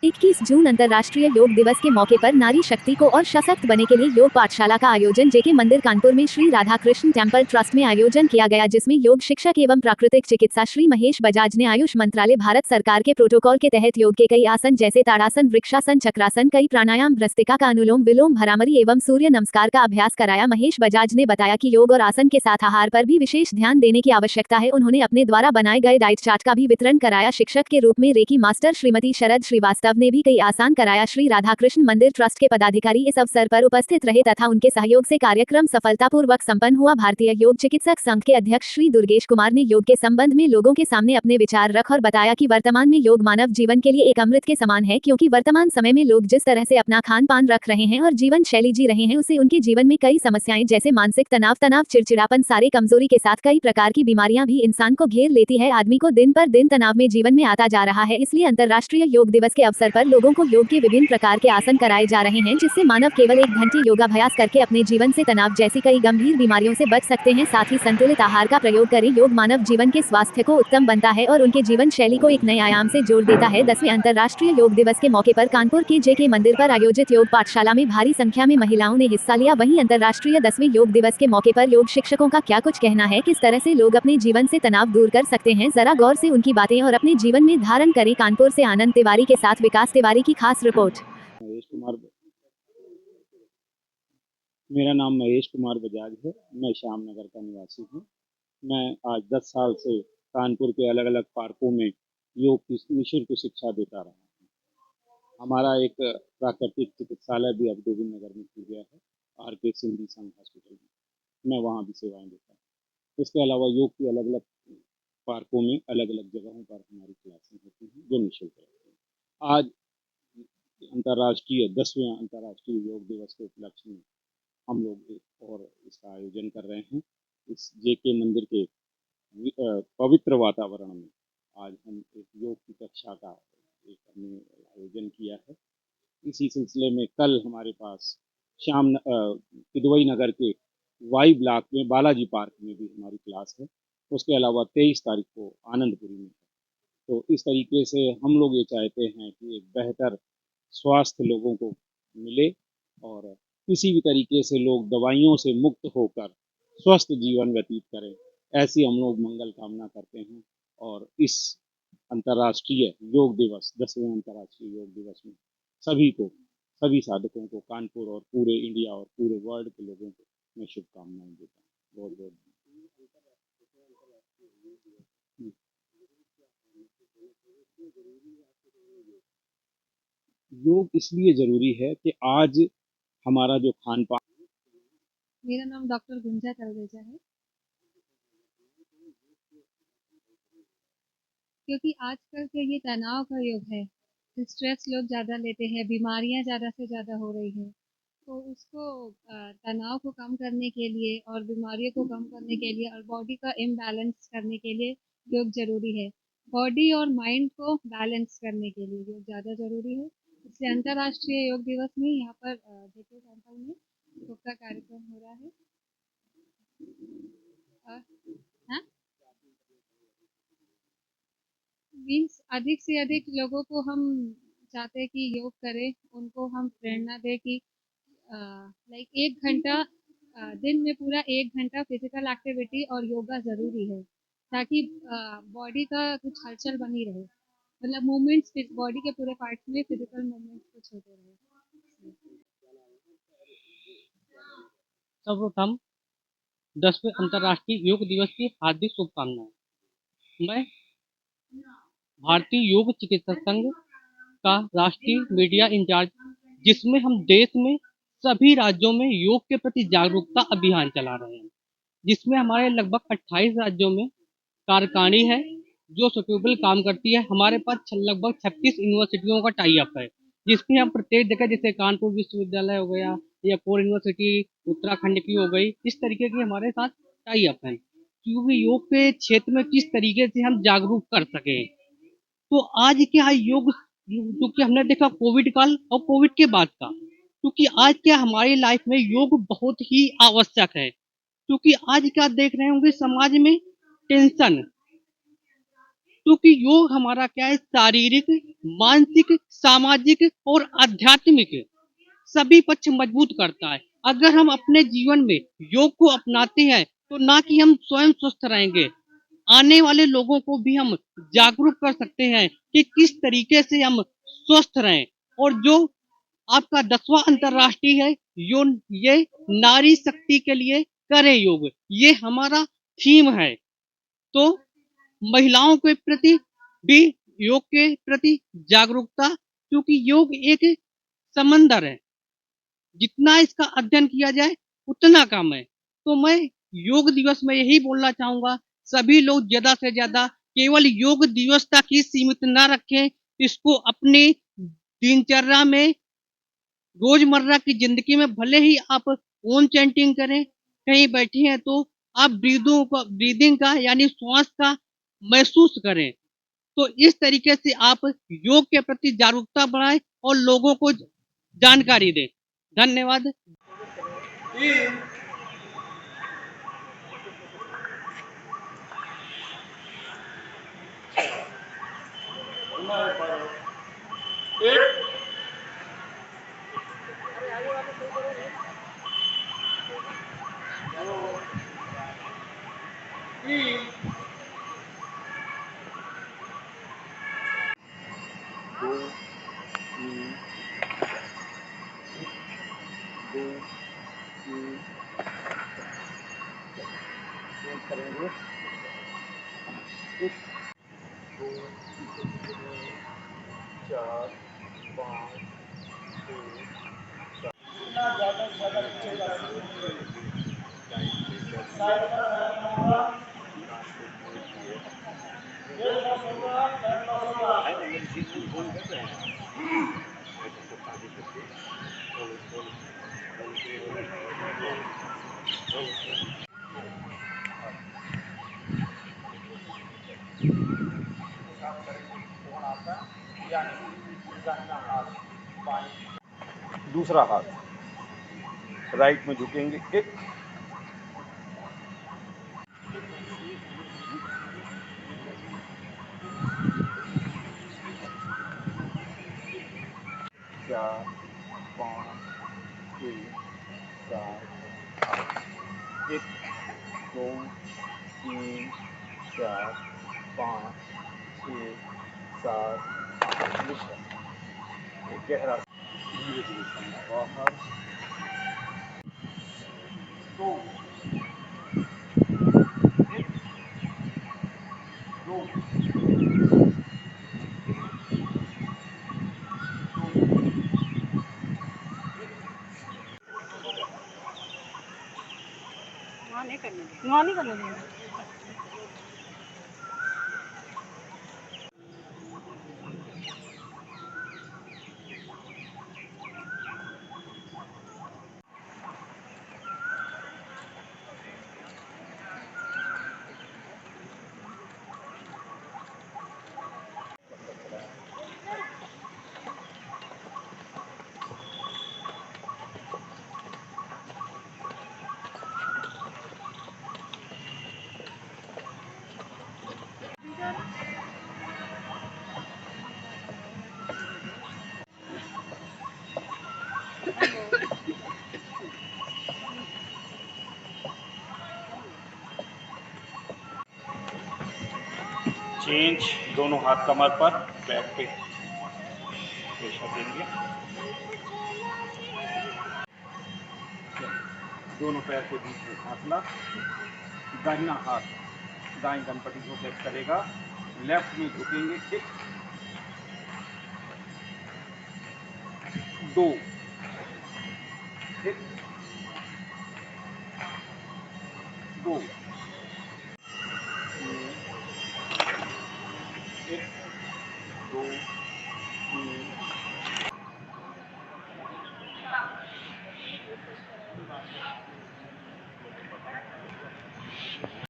21 जून अंतर्राष्ट्रीय योग दिवस के मौके पर नारी शक्ति को और सशक्त बने के लिए योग पाठशाला का आयोजन जेके मंदिर कानपुर में श्री राधाकृष्ण टेम्पल ट्रस्ट में आयोजन किया गया, जिसमें योग शिक्षक एवं प्राकृतिक चिकित्सा श्री महेश बजाज ने आयुष मंत्रालय भारत सरकार के प्रोटोकॉल के तहत योग के कई आसन जैसे ताड़ासन, वृक्षासन, चक्रासन, कई प्राणायाम, भ्रस्तिका का अनुलोम विलोम, भ्रामरी एवं सूर्य नमस्कार का अभ्यास कराया। महेश बजाज ने बताया कि योग और आसन के साथ आहार पर भी विशेष ध्यान देने की आवश्यकता है। उन्होंने अपने द्वारा बनाए गए डाइट चार्ट का भी वितरण कराया। शिक्षक के रूप में रेकी मास्टर श्रीमती शरद श्रीवास्तव ने भी कई आसान कराया। श्री राधाकृष्ण मंदिर ट्रस्ट के पदाधिकारी इस अवसर पर उपस्थित रहे तथा उनके सहयोग से कार्यक्रम सफलतापूर्वक संपन्न हुआ। भारतीय योग चिकित्सक संघ के अध्यक्ष श्री दुर्गेश कुमार ने योग के संबंध में लोगों के सामने अपने विचार रख और बताया कि वर्तमान में योग मानव जीवन के लिए एक अमृत के समान है, क्योंकि वर्तमान समय में लोग जिस तरह से अपना खान पान रख रहे हैं और जीवन शैली जी रहे हैं, उससे उनके जीवन में कई समस्याएं जैसे मानसिक तनाव, चिड़चिड़ापन, सारे कमजोरी के साथ कई प्रकार की बीमारियां भी इंसान को घेर लेती है। आदमी को दिन पर दिन तनाव में जीवन में आता जा रहा है। इसलिए अंतर्राष्ट्रीय योग दिवस के अवसर पर लोगों को योग के विभिन्न प्रकार के आसन कराए जा रहे हैं, जिससे मानव केवल 1 घंटे योगाभ्यास करके अपने जीवन से तनाव जैसी कई गंभीर बीमारियों से बच सकते हैं। साथ ही संतुलित आहार का प्रयोग करें। योग मानव जीवन के स्वास्थ्य को उत्तम बनता है और उनके जीवन शैली को एक नए आयाम से जोड़ देता है। 10वें अंतर्राष्ट्रीय योग दिवस के मौके पर कानपुर के जेके मंदिर पर आयोजित योग पाठशाला में भारी संख्या में महिलाओं ने हिस्सा लिया। वहीं अंतर्राष्ट्रीय 10वें योग दिवस के मौके पर योग शिक्षकों का क्या कुछ कहना है, किस तरह से लोग अपने जीवन से तनाव दूर कर सकते हैं, जरा गौर से उनकी बातें और अपने जीवन में धारण करें। कानपुर से आनंद तिवारी के साथ विकास तिवारी की खास रिपोर्ट। मेरा नाम महेश कुमार बजाज है। मैं श्यामनगर का निवासी हूँ। मैं आज 10 साल से कानपुर के अलग अलग पार्कों में योग की निःशुल्क शिक्षा देता रहा हूँ। हमारा एक प्राकृतिक चिकित्सालय भी अब गोविंद नगर में खुल गया है, आर.के. सिंधी संघ हॉस्पिटल में। मैं वहाँ भी सेवाएं देता हूँ। इसके अलावा योग की अलग अलग पार्कों में अलग अलग जगहों पर हमारी क्लासें होती हैं जो निःशुल्क रहती हैं। आज अंतर्राष्ट्रीय 10वें अंतर्राष्ट्रीय योग दिवस के उपलक्ष्य में हम लोग एक और इसका आयोजन कर रहे हैं। इस जेके मंदिर के पवित्र वातावरण में आज हम एक योग की कक्षा का एक हमने आयोजन किया है। इसी सिलसिले में कल हमारे पास किदवई नगर के वाई ब्लॉक में बालाजी पार्क में भी हमारी क्लास है। उसके अलावा 23 तारीख को आनंदपुरी में है। तो इस तरीके से हम लोग ये चाहते हैं कि एक बेहतर स्वास्थ्य लोगों को मिले और किसी भी तरीके से लोग दवाइयों से मुक्त होकर स्वस्थ जीवन व्यतीत करें, ऐसी हम लोग मंगल कामना करते हैं। और इस अंतर्राष्ट्रीय योग दिवस 10वें अंतर्राष्ट्रीय योग दिवस में सभी साधकों को कानपुर और पूरे इंडिया और पूरे वर्ल्ड के लोगों को मैं शुभकामनाएं देता हूँ। बहुत बहुत योग इसलिए जरूरी है कि आज हमारा जो खान पान। मेरा नाम डॉक्टर गुंजा तलरेजा है। क्योंकि आजकल के ये तनाव का युग है, स्ट्रेस लोग ज़्यादा लेते हैं, बीमारियां ज़्यादा से ज़्यादा हो रही हैं, तो उसको तनाव को कम करने के लिए और बीमारियों को कम करने के लिए और बॉडी का इम्बैलेंस करने के लिए योग ज़रूरी है। बॉडी और माइंड को बैलेंस करने के लिए योग ज़्यादा ज़रूरी है। इसलिए अंतर्राष्ट्रीय योग दिवस में यहाँ पर जेके टेम्पल में योग का कार्यक्रम हो रहा है। हाँ, मीन्स अधिक से अधिक लोगों को हम चाहते हैं कि योग करें, उनको हम प्रेरणा दें कि लाइक 1 घंटा दिन में पूरा 1 घंटा फिजिकल एक्टिविटी और योगा ज़रूरी है, ताकि बॉडी का कुछ हलचल बनी रहे, मतलब मूवमेंट्स बॉडी के पूरे पार्ट्स में फिजिकल मूवमेंट्स कुछ होते रहे। सर्वप्रथम 10वें अंतर्राष्ट्रीय योग दिवस की हार्दिक शुभकामनाएं। मैं भारतीय योग चिकित्सक संघ का राष्ट्रीय मीडिया इंचार्ज, जिसमें हम देश में सभी राज्यों में योग के प्रति जागरूकता अभियान चला रहे हैं, जिसमें हमारे लगभग 28 राज्यों में कार्यकारिणी है जो सुटेबल काम करती है। हमारे पास लगभग 36 यूनिवर्सिटियों का टाई अप है, जिसमें हम प्रत्येक जगह, जैसे कानपुर विश्वविद्यालय हो गया या कोर यूनिवर्सिटी उत्तराखंड की हो गई, इस तरीके की हमारे साथ टाई अप है, क्योंकि योग के क्षेत्र में किस तरीके से हम जागरूक कर सके। तो आज क्या योग, क्योंकि हमने देखा कोविड काल और कोविड के बाद का, क्योंकि आज क्या हमारी लाइफ में योग बहुत ही आवश्यक है, क्योंकि आज क्या देख रहे होंगे समाज में टेंशन, क्योंकि योग हमारा क्या है, शारीरिक, मानसिक, सामाजिक और आध्यात्मिक सभी पक्ष मजबूत करता है। अगर हम अपने जीवन में योग को अपनाते हैं तो ना कि हम स्वयं स्वस्थ रहेंगे, आने वाले लोगों को भी हम जागरूक कर सकते हैं कि किस तरीके से हम स्वस्थ रहें। और जो आपका 10वां अंतर्राष्ट्रीय है ये नारी शक्ति के लिए करें योग, ये हमारा थीम है। तो महिलाओं के प्रति भी योग के प्रति जागरूकता, क्योंकि योग एक समंदर है, जितना इसका अध्ययन किया जाए उतना कम है। तो मैं योग दिवस में यही बोलना चाहूंगा, सभी लोग ज्यादा से ज्यादा केवल योग दिवस तक ही सीमित ना रखें, इसको अपनी दिनचर्या में, रोजमर्रा की जिंदगी में भले ही आप ओम चैंटिंग करें, कहीं बैठे हैं तो आप ब्रीदिंग का यानी श्वास का महसूस करें। तो इस तरीके से आप योग के प्रति जागरूकता बढ़ाएं और लोगों को जानकारी दें। धन्यवाद। दो तीन दो तीन करेंगे, एक दो चार पाँच दूसरा हाथ राइट में झुकेंगे, एक चार पाँच छः सात आठ, एक दो तीन चार पाँच छः सात आठ, एक गहरा धीरे धीरे बाहर, दो एक दो वहाँ नहीं करने देंगे। चेंज, दोनों हाथ कमर पर, बैक पे प्रेशर देंगे, दोनों पैर के बीच में फासला, दाहिना हाथ दाएं गणपति को टच करेगा, लेफ्ट में झुकेंगे, एक दो, एक दो,